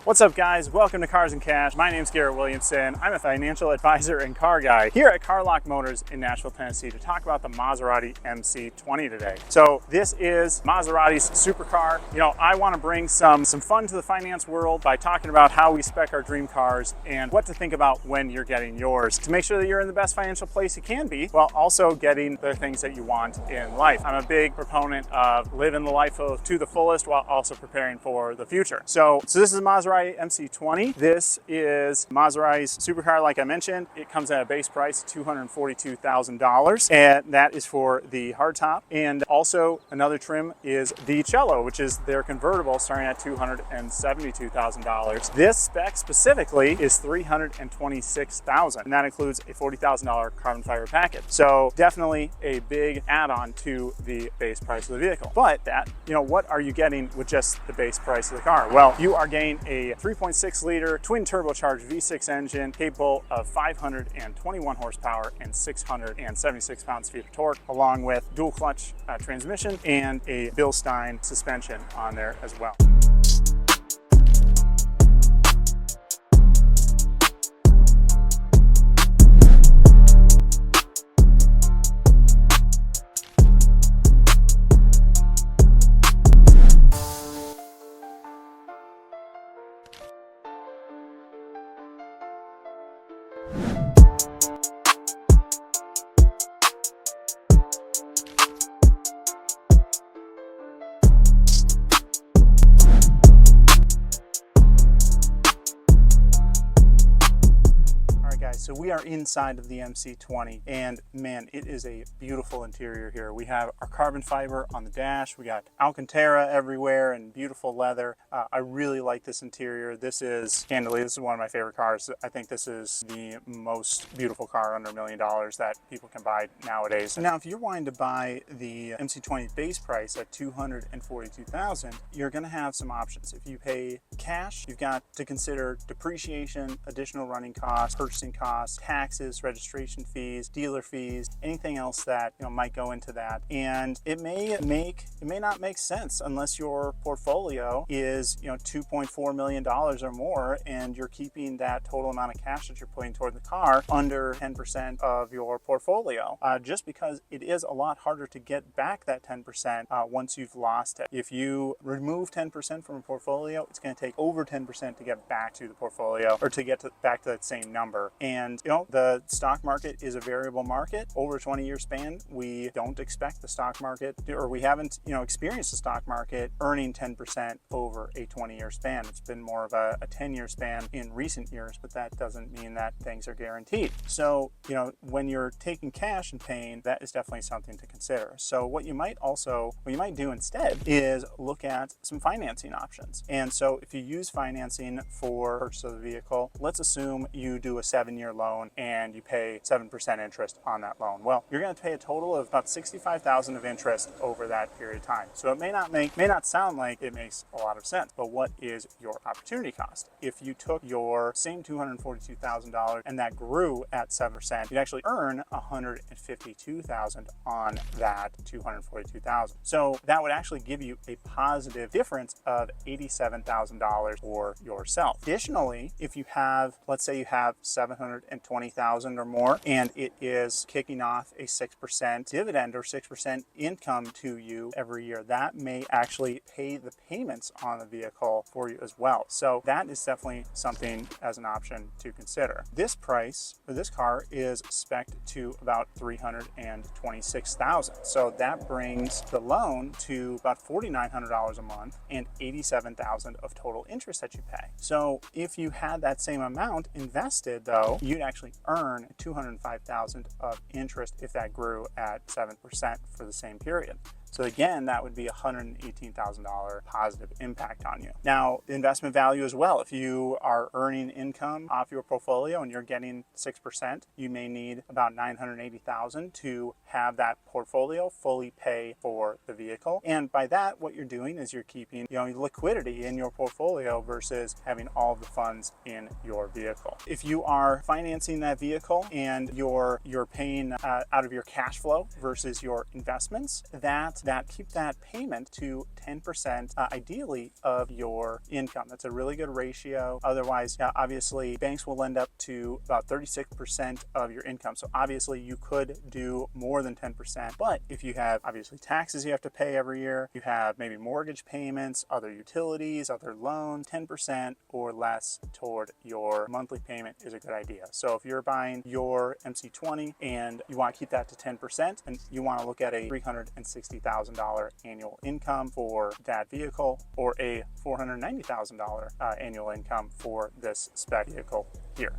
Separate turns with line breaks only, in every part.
What's up, guys? Welcome to Cars and Cash. My name's Garrett Williamson. I'm a financial advisor and car guy here at Carlock Motors in Nashville, Tennessee to talk about the Maserati MC20 today. So this is Maserati's supercar. You know, I want to bring some fun to the finance world by talking about how we spec our dream cars and what to think about when you're getting yours to make sure that you're in the best financial place you can be while also getting the things that you want in life. I'm a big proponent of living the life to the fullest while also preparing for the future. So this is Maserati MC20. This is Maserati's supercar, like I mentioned. It comes at a base price of $242,000, and that is for the hardtop. And also another trim is the Cello, which is their convertible, starting at $272,000. This spec specifically is $326,000, and that includes a $40,000 carbon fiber package. So definitely a big add-on to the base price of the vehicle. But what are you getting with just the base price of the car? Well, you are getting a 3.6 liter twin turbocharged V6 engine capable of 521 horsepower and 676 pounds-feet of torque, along with dual clutch transmission and a Bilstein suspension on there as well. So we are inside of the MC20, and man, it is a beautiful interior here. We have our carbon fiber on the dash, we got Alcantara everywhere and beautiful leather. I really like this interior. This is one of my favorite cars. I think this is the most beautiful car under $1 million that people can buy nowadays. Now, if you're wanting to buy the MC20 base price at $242,000, you're gonna have some options. If you pay cash, you've got to consider depreciation, additional running costs, purchasing costs, taxes, registration fees, dealer fees, anything else that might go into that. And it may not make sense unless your portfolio is $2.4 million or more, and you're keeping that total amount of cash that you're putting toward the car under 10% of your portfolio. Just because it is a lot harder to get back that 10% once you've lost it. If you remove 10% from a portfolio, it's going to take over 10% to get back to the portfolio, or to get back to that same number. And the stock market is a variable market. Over a 20-year span, we don't expect the stock market, or we haven't experienced the stock market earning 10% over a 20-year span. It's been more of a 10-year span in recent years, but that doesn't mean that things are guaranteed. So when you're taking cash and paying, that is definitely something to consider. So what you might do instead is look at some financing options. And so if you use financing for purchase of the vehicle, let's assume you do a 7-year loan and you pay 7% interest on that loan. Well, you're going to pay a total of about $65,000 of interest over that period of time. So it may not sound like it makes a lot of sense, but what is your opportunity cost? If you took your same $242,000 and that grew at 7%, you'd actually earn $152,000 on that $242,000. So that would actually give you a positive difference of $87,000 for yourself. Additionally, if you have, let's say you have $720,000 or more, and it is kicking off a 6% dividend or 6% income to you every year, that may actually pay the payments on the vehicle for you as well. So that is definitely something as an option to consider. This price for this car is spec'd to about $326,000. So that brings the loan to about $4,900 a month and $87,000 of total interest that you pay. So if you had that same amount invested, though, you'd actually earn $205,000 of interest if that grew at 7% for the same period. So again, that would be $118,000 positive impact on you. Now, investment value as well. If you are earning income off your portfolio and you're getting 6%, you may need about $980,000 to have that portfolio fully pay for the vehicle. And by that, what you're doing is you're keeping liquidity in your portfolio versus having all of the funds in your vehicle. If you are financing that vehicle and you're paying out of your cash flow versus your investments, that that keep that payment to 10%, ideally, of your income. That's a really good ratio. Otherwise, obviously, banks will lend up to about 36% of your income. So obviously, you could do more than 10%. But if you have, obviously, taxes you have to pay every year, you have maybe mortgage payments, other utilities, other loans, 10% or less toward your monthly payment is a good idea. So if you're buying your MC20 and you want to keep that to 10%, and you want to look at a $360,000 annual income for that vehicle, or a $490,000 annual income for this spec vehicle here.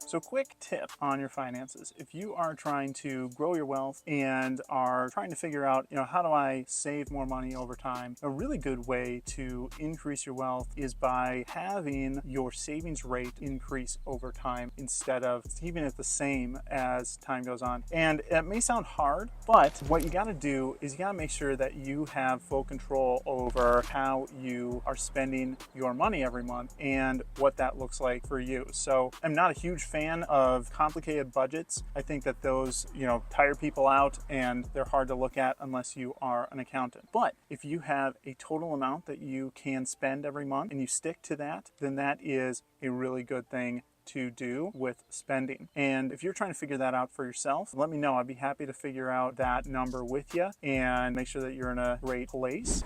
So quick tip on your finances. If you are trying to grow your wealth and are trying to figure out, how do I save more money over time? A really good way to increase your wealth is by having your savings rate increase over time instead of keeping it the same as time goes on. And it may sound hard, but what you gotta do is you gotta make sure that you have full control over how you are spending your money every month and what that looks like for you. So I'm not a huge fan of complicated budgets. I think that those, tire people out and they're hard to look at unless you are an accountant. But if you have a total amount that you can spend every month and you stick to that, then that is a really good thing to do with spending. And if you're trying to figure that out for yourself, let me know. I'd be happy to figure out that number with you and make sure that you're in a great place.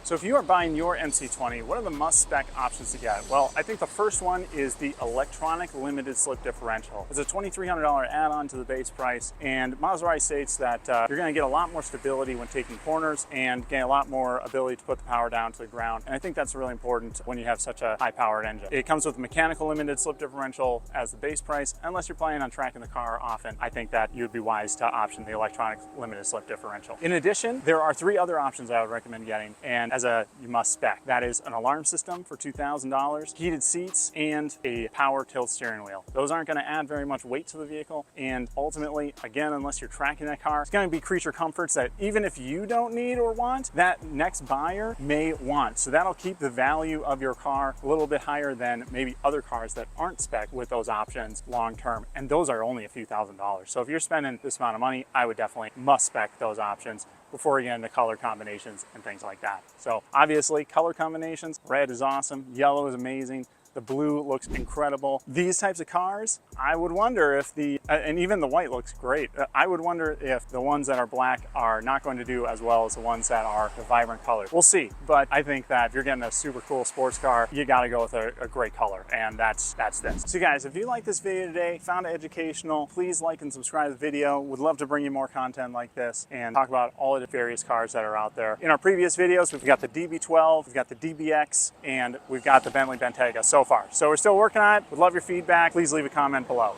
So if you are buying your MC20, what are the must-spec options to get? Well, I think the first one is the electronic limited slip differential. It's a $2,300 add-on to the base price, and Maserati states that you're going to get a lot more stability when taking corners and gain a lot more ability to put the power down to the ground. And I think that's really important when you have such a high-powered engine. It comes with a mechanical limited slip differential as the base price. Unless you're planning on tracking the car often, I think that you'd be wise to option the electronic limited slip differential. In addition, there are 3 other options I would recommend getting, and as a must spec. That is an alarm system for $2,000, heated seats, and a power tilt steering wheel. Those aren't going to add very much weight to the vehicle, and ultimately, again, unless you're tracking that car, it's going to be creature comforts that even if you don't need or want, that next buyer may want. So that'll keep the value of your car a little bit higher than maybe other cars that aren't spec with those options long term, and those are only a few $1,000s. So if you're spending this amount of money, I would definitely must spec those options before you get into color combinations and things like that. So obviously color combinations, red is awesome, yellow is amazing, the blue looks incredible. These types of cars, I would wonder if and even the white looks great. I would wonder if the ones that are black are not going to do as well as the ones that are the vibrant colors. We'll see, but I think that if you're getting a super cool sports car, you gotta go with a great color, and that's this. So guys, if you like this video today, found it educational, please like and subscribe to the video. Would love to bring you more content like this and talk about all of the various cars that are out there. In our previous videos, we've got the DB12, we've got the DBX, and we've got the Bentley Bentayga so far. So we're still working on it. Would love your feedback. Please leave a comment below.